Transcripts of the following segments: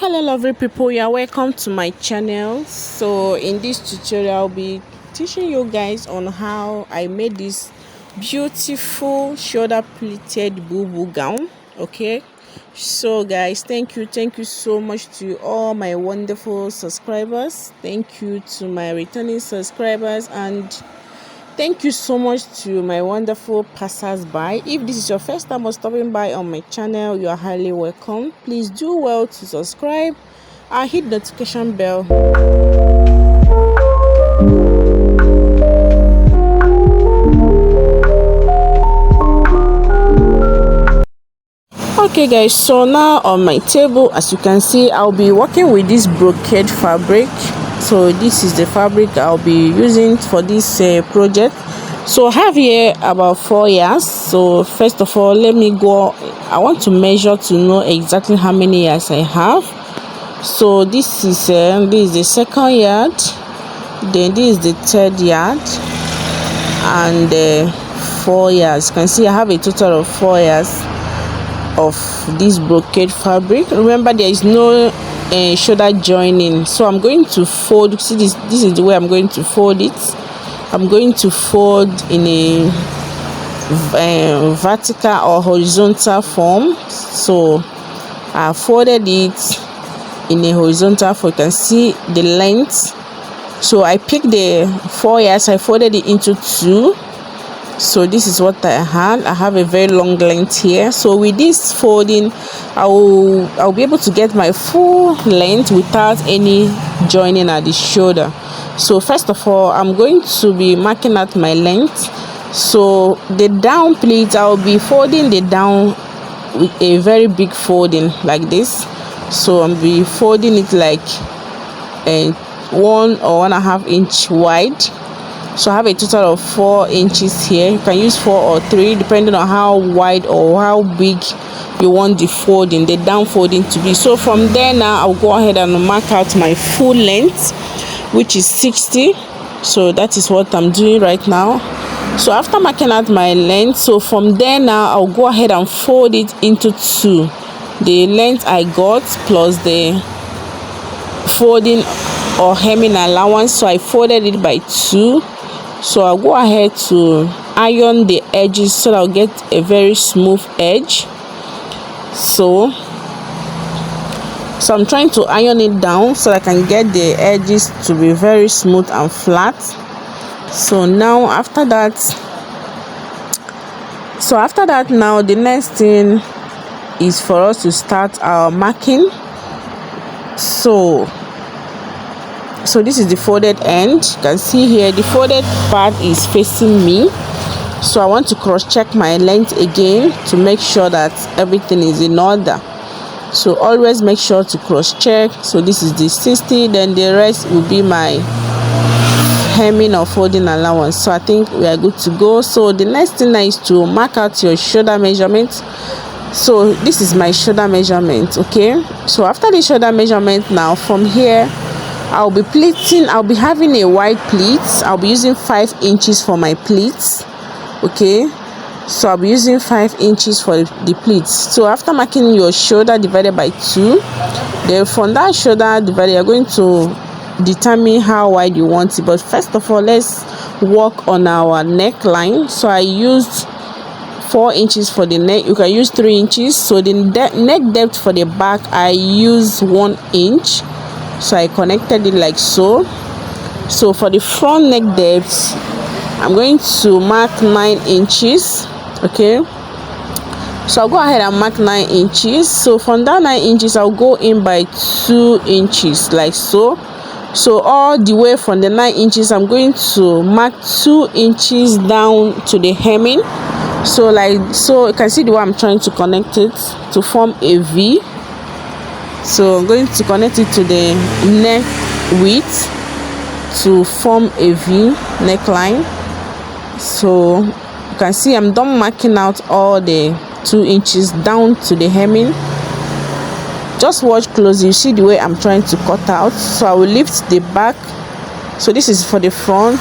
Hello lovely people, you are welcome to my channel. So in this tutorial I'll be teaching you guys on how I made this beautiful shoulder pleated bubu gown. Okay, so guys, thank you so much to all my wonderful subscribers. Thank you to my returning subscribers, and thank you so much to my wonderful passers-by. If this is your first time or stopping by on my channel, you are highly welcome. Please do well to subscribe and hit the notification bell. Okay guys, so now on my table, as you can see, I'll be working with this brocade fabric. So this is the fabric I'll be using for this project. So I have here about 4 yards. So first of all, let me go. I want to measure to know exactly how many yards I have. So this is the second yard, then this is the third yard, and 4 yards. You can see I have a total of 4 yards of this brocade fabric. Remember, there is no shoulder joining, so I'm going to fold. See, this is the way I'm going to fold it. I'm going to fold in a vertical or horizontal form. So I folded it in a horizontal form. You can see the length. So I picked the 4 yards, I folded it into 2. So this is what I had. I have a very long length here. So with this folding, I'll be able to get my full length without any joining at the shoulder. So first of all, I'm going to be marking out my length. So the down pleat, I'll be folding the down with a very big folding like this. So I'll be folding it like 1 or 1.5 inch wide. So I have a total of 4 inches here. You can use 4 or 3 depending on how wide or how big you want the folding, the down folding to be. So from there now, I'll go ahead and mark out my full length, which is 60. So that is what I'm doing right now. So after marking out my length, so from there now, I'll go ahead and fold it into 2. The length I got plus the folding or hemming allowance. So I folded it by 2. So I'll go ahead to iron the edges so that I'll get a very smooth edge. So I'm trying to iron it down so I can get the edges to be very smooth and flat. So now after that now the next thing is for us to start our marking. So this is the folded end. You can see here the folded part is facing me. So I want to cross check my length again to make sure that everything is in order. So always make sure to cross check. So this is the 60, then the rest will be my hemming or folding allowance. So I think we are good to go. So the next thing is to mark out your shoulder measurement. So this is my shoulder measurement. Okay, so after the shoulder measurement, now from here I'll be pleating. I'll be having a wide pleat. I'll be using 5 inches for my pleats. Okay, so I'll be using 5 inches for the pleats. So after marking your shoulder divided by 2, then from that shoulder divided, you're going to determine how wide you want it. But first of all, let's work on our neckline. So I used 4 inches for the neck. You can use 3 inches. So the neck depth for the back, I use 1 inch. So I connected it like so. So for the front neck depth, I'm going to mark 9 inches. Okay, so I'll go ahead and mark 9 inches. So from that 9 inches, I'll go in by 2 inches like so. So all the way from the 9 inches, I'm going to mark 2 inches down to the hemming. So you can see the way I'm trying to connect it to form a V. So I'm going to connect it to the neck width to form a V neckline. So you can see I'm done marking out all the 2 inches down to the hemming. Just watch closely. You see the way I'm trying to cut out. So I will lift the back. So this is for the front.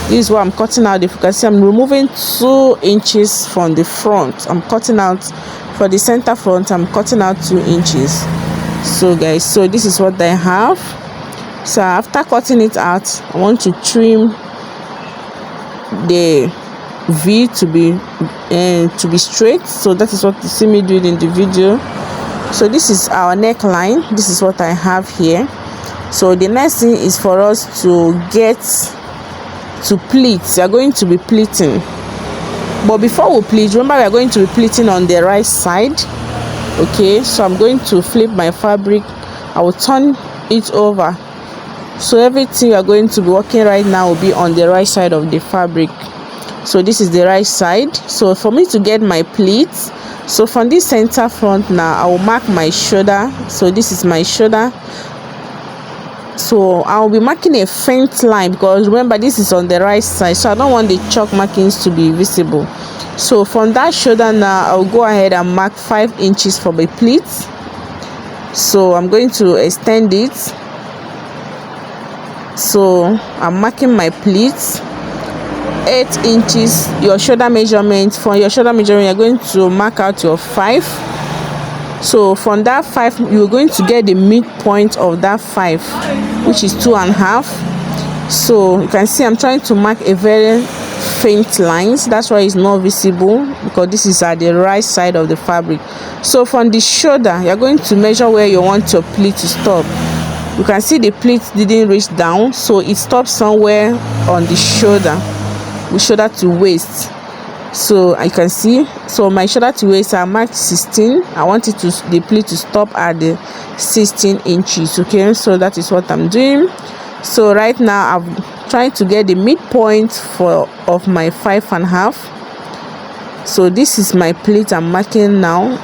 This is what I'm cutting out. If you can see, I'm removing 2 inches from the front. I'm cutting out for the center front. I'm cutting out 2 inches. So guys, so this is what I have. So after cutting it out, I want to trim the V to be straight. So that is what you see me doing in the video. So this is our neckline. This is what I have here. So the next thing is for us to get to pleat. We are going to be pleating, but before we pleat, remember we are going to be pleating on the right side. Okay, so I'm going to flip my fabric. I will turn it over, so everything we are going to be working right now will be on the right side of the fabric. So this is the right side. So for me to get my pleat, so from this center front now, I will mark my shoulder. So this is my shoulder. So I'll be marking a faint line, because remember this is on the right side, so I don't want the chalk markings to be visible. So from that shoulder now, I'll go ahead and mark 5 inches for my pleat. So I'm going to extend it. So I'm marking my pleat 8 inches. Your shoulder measurement, for your shoulder measurement, you're going to mark out your 5. So from that 5, you're going to get the midpoint of that 5, which is 2.5. So you can see I'm trying to mark a very faint lines. That's why it's not visible, because this is at the right side of the fabric. So from the shoulder, you're going to measure where you want your pleat to stop. You can see the pleat didn't reach down, so it stops somewhere on the shoulder to waist. So I can see, so my shoulder to waist, I marked 16. I want it to, the pleat to stop at the 16 inches. Okay, so that is what I'm doing. So right now I'm trying to get the midpoint of my 5.5. So this is my pleat I'm marking now.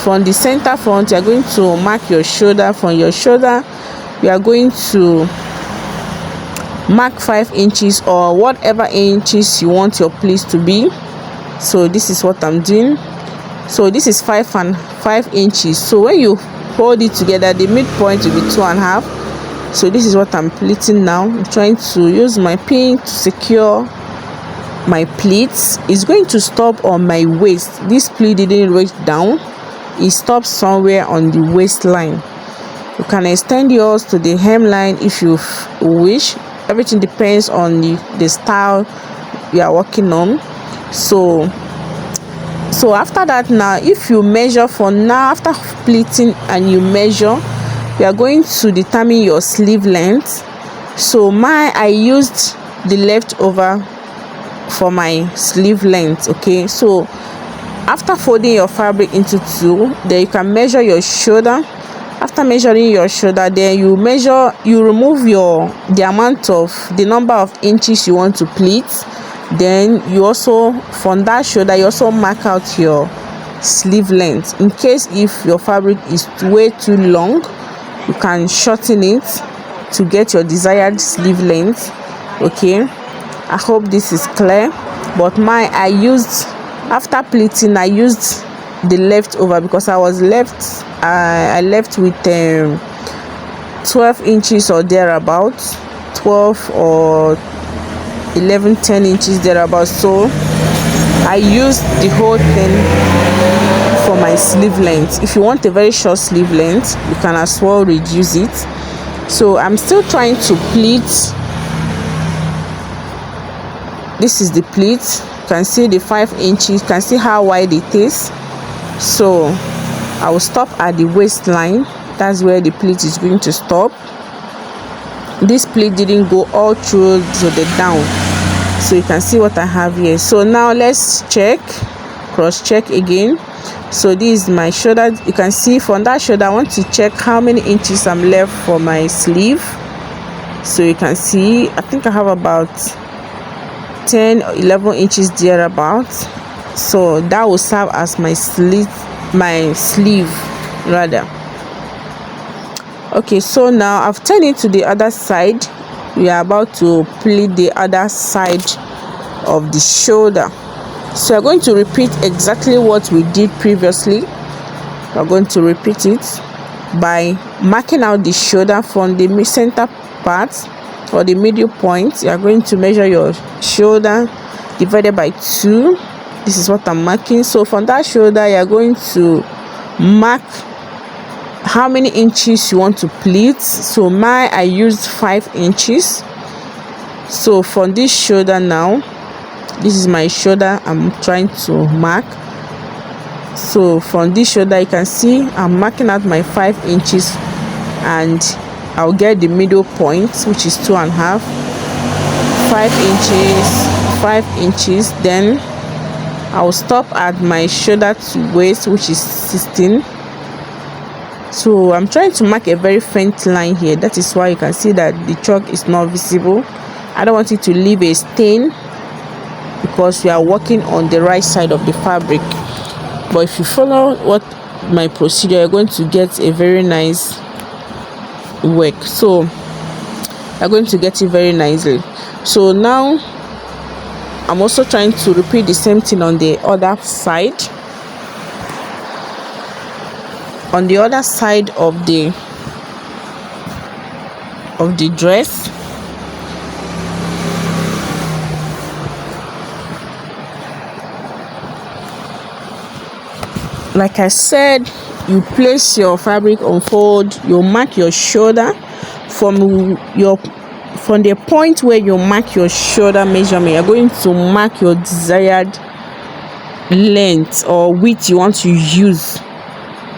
From the center front, you are going to mark your shoulder. From your shoulder, you are going to mark 5 inches or whatever inches you want your pleat to be. So this is what I'm doing. So this is 5 inches. So when you hold it together, the midpoint will be 2.5. So this is what I'm pleating now. I'm trying to use my pin to secure my pleats. It's going to stop on my waist. This pleat didn't reach down, it stops somewhere on the waistline. You can extend yours to the hemline if you wish. Everything depends on the style you are working on. So after that, now if you measure for now, after pleating and you measure, you are going to determine your sleeve length. So I used the leftover for my sleeve length. Okay, so after folding your fabric into 2, then you can measure your shoulder. After measuring your shoulder, then you remove the number of inches you want to pleat. Then you also, from that shoulder, you also mark out your sleeve length. In case if your fabric is way too long, you can shorten it to get your desired sleeve length. Okay, I hope this is clear. But after pleating, I used the leftover, because I left with 12 inches or thereabouts, 12 or 11, 10 inches thereabouts. So I used the whole thing for my sleeve length. If you want a very short sleeve length, you can as well reduce it. So I'm still trying to pleat. This is the pleat. You can see the 5 inches. You can see how wide it is. So I will stop at the waistline. That's where the pleat is going to stop. This pleat didn't go all through to the down, so you can see what I have here. So now let's cross check again. So this is my shoulder. You can see from that shoulder, I want to check how many inches I'm left for my sleeve. So you can see, I think I have about 10 or 11 inches thereabouts. So that will serve as my sleeve rather. Okay, so now I've turned it to the other side. We are about to pleat the other side of the shoulder. So we're going to repeat exactly what we did previously. We're going to repeat it by marking out the shoulder from the center part or the middle point. You are going to measure your shoulder divided by 2. This is what I'm marking. So from that shoulder, you are going to mark how many inches you want to pleat. So I used 5 inches. So from this shoulder now, this is my shoulder I'm trying to mark. So from this shoulder, you can see I'm marking out my 5 inches, and I'll get the middle point, which is 2.5. 5 inches, 5 inches. Then I'll stop at my shoulder to waist, which is 16. So I'm trying to mark a very faint line here. That is why you can see that the chalk is not visible. I don't want it to leave a stain, because we are working on the right side of the fabric. But if you follow my procedure, you're going to get a very nice work. So you're going to get it very nicely. So now I'm also trying to repeat the same thing on the other side. On the other side of the dress. Like I said, you place your fabric on fold, you mark your shoulder from the point where you mark your shoulder measurement. You're going to mark your desired length or width you want to use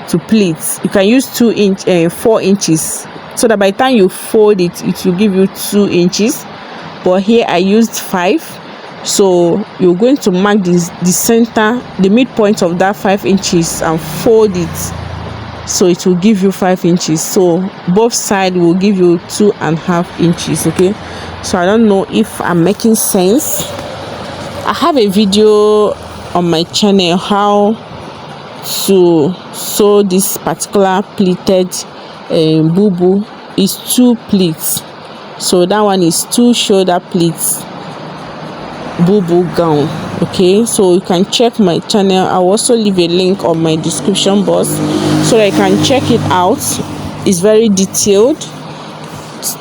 to pleat. You can use 4 inches, so that by the time you fold it, it will give you 2 inches. But here I used 5. So you're going to mark the center, the midpoint of that 5 inches, and fold it, so it will give you 5 inches. So both sides will give you 2.5 inches. Okay, so I don't know if I'm making sense. I have a video on my channel how to sew this particular pleated bubu. Is 2 pleats. So that one is 2 shoulder pleats bubu gown. Okay, so you can check my channel. I'll also leave a link on my description box so that you can check it out. It's very detailed.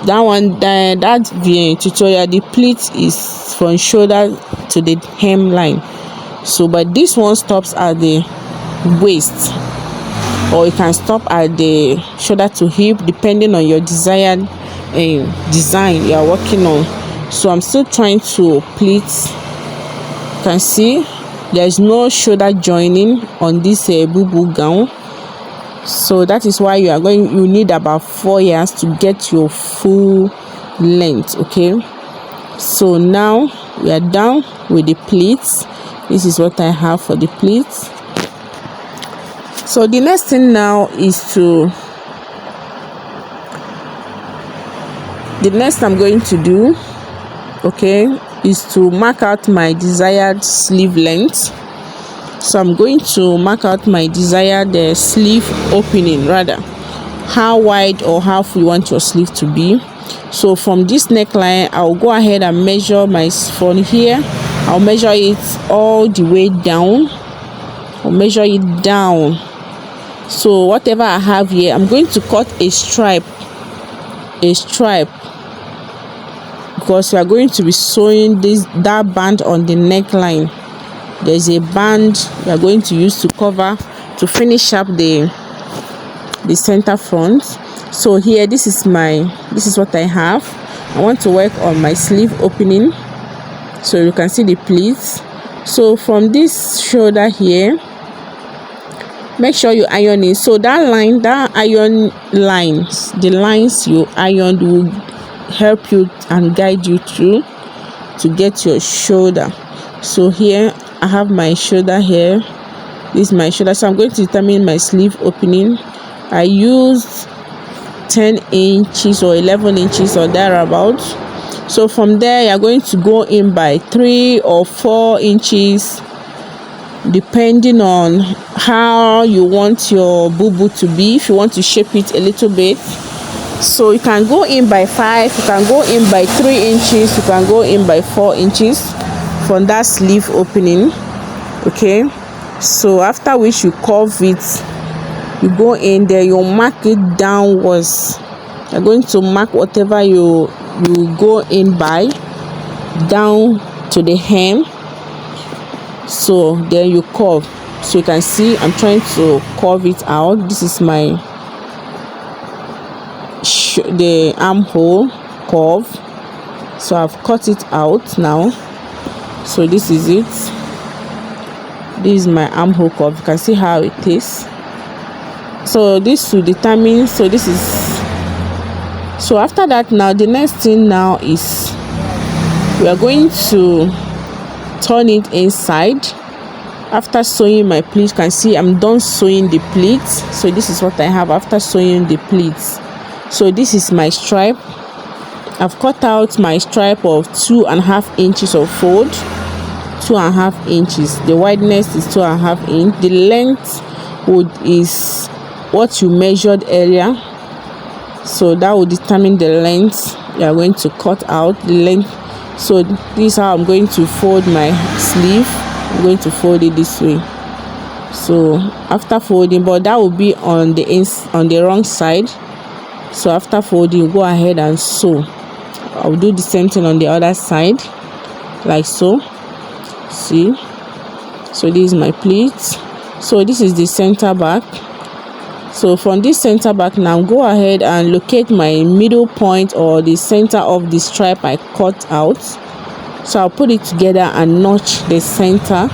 That one, that tutorial, the pleat is from shoulder to the hemline. So but this one stops at the waist, or you can stop at the shoulder to hip, depending on your desired design you are working on. So I'm still trying to pleat. You can see there's no shoulder joining on this bubu gown. So that is why you need about 4 yards to get your full length. Okay, so now we are done with the pleats. This is what I have for the pleats. So the next thing now is the next I'm going to do, okay, is to mark out my desired sleeve length. So I'm going to mark out my desired sleeve opening, rather how wide or how full you want your sleeve to be. So from this neckline, I'll go ahead and measure from here. I'll measure it all the way down. I'll measure it down. So whatever I have here, I'm going to cut a stripe, because we are going to be sewing that band on the neckline. There's a band we are going to use to finish up the center front. So here, this is what I have. I want to work on my sleeve opening, so you can see the pleats. So from this shoulder here, make sure you iron it. So that iron lines, the lines you ironed will help you and guide you through to get your shoulder. So here I have my shoulder here. This is my shoulder. So I'm going to determine my sleeve opening. I used 10 inches or 11 inches or thereabouts. So from there, you're going to go in by 3 or 4 inches, depending on how you want your bubu to be. If you want to shape it a little bit, so you can go in by 5, you can go in by 3 inches, you can go in by 4 inches from that sleeve opening. Okay, so after which you curve it, you go in there, you mark it downwards. You're going to mark whatever you go in by down to the hem. So then you curve. So you can see I'm trying to curve it out. This is my the armhole curve. So I've cut it out now. So this is it. This is my armhole curve. You can see how it is. So this will determine. So this is. So after that, now the next thing now is we are going to turn it inside. After sewing my pleat, you can see I'm done sewing the pleat. So this is what I have after sewing the pleats. So this is my stripe. I've cut out my stripe of 2.5 inches of fold. 2.5 inches. The wideness is 2.5 inch. The length is what you measured earlier. So that will determine the length you are going to cut out. The length. So this is how I'm going to fold my sleeve. I'm going to fold it this way. So after folding, but that will be on the wrong side. So after folding, go ahead and sew. I'll do the same thing on the other side, like so. See, so this is my pleat. So this is the center back. So from this center back, now go ahead and locate my middle point or the center of the stripe I cut out. So I'll put it together and notch the center.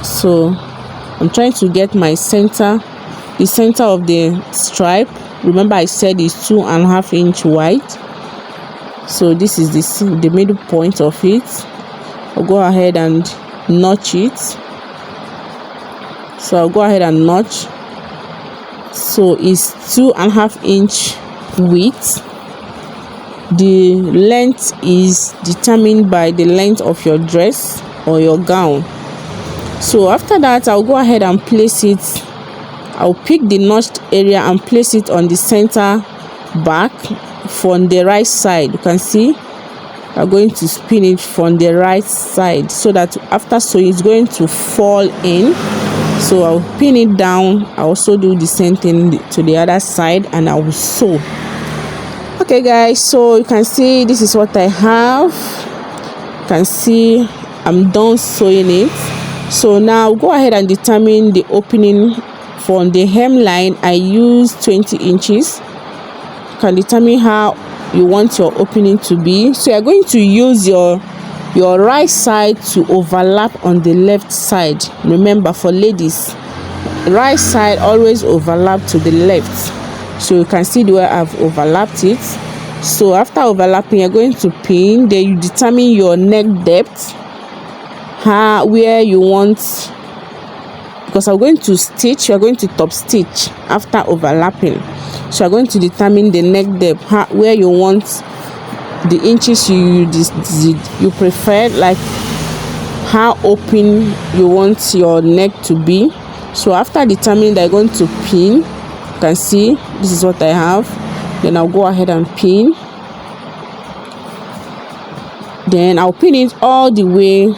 So I'm trying to get my center, the center of the stripe. Remember I said it's 2.5 inch wide. So this is the middle point of it. I'll go ahead and notch it. So I'll go ahead and notch. So it's 2.5 inch width. The length is determined by the length of your dress or your gown. So after that, I'll go ahead and place it. I'll pick the notched area and place it on the center back from the right side. You can see I'm going to spin it from the right side so that after sewing it's going to fall in. So I'll pin it down. I also do the same thing to the other side and I will sew. Okay guys, so you can see this is what I have. You can see I'm done sewing it. So now go ahead and determine the opening. From the hemline I use 20 inches. You can determine how you want your opening to be. So you're going to use your right side to overlap on the left side. Remember, for ladies, right side always overlap to the left. So you can see the way I've overlapped it. So after overlapping, you're going to pin. Then you determine your neck depth, where you want, because I'm going to stitch, you're going to top stitch after overlapping. So you're going to determine the neck depth, where you want the inches you prefer, like how open you want your neck to be. So after determining that, you're going to pin. You can see this is what I have. Then I'll go ahead and pin. Then I'll pin it all the way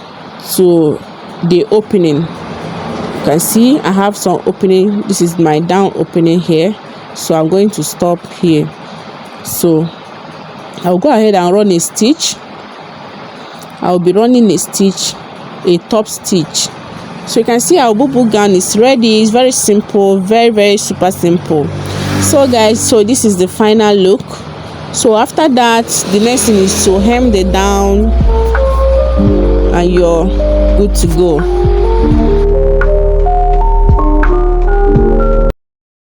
to the opening. You can see I have some opening. This is my down opening here. So I'm going to stop here. So I'll go ahead and run a stitch. I'll be running a stitch, a top stitch. So you can see our bubu gown is ready. It's very simple, very super simple. So guys, so this is the final look. So after that, the next thing is to hem the down and you're good to go.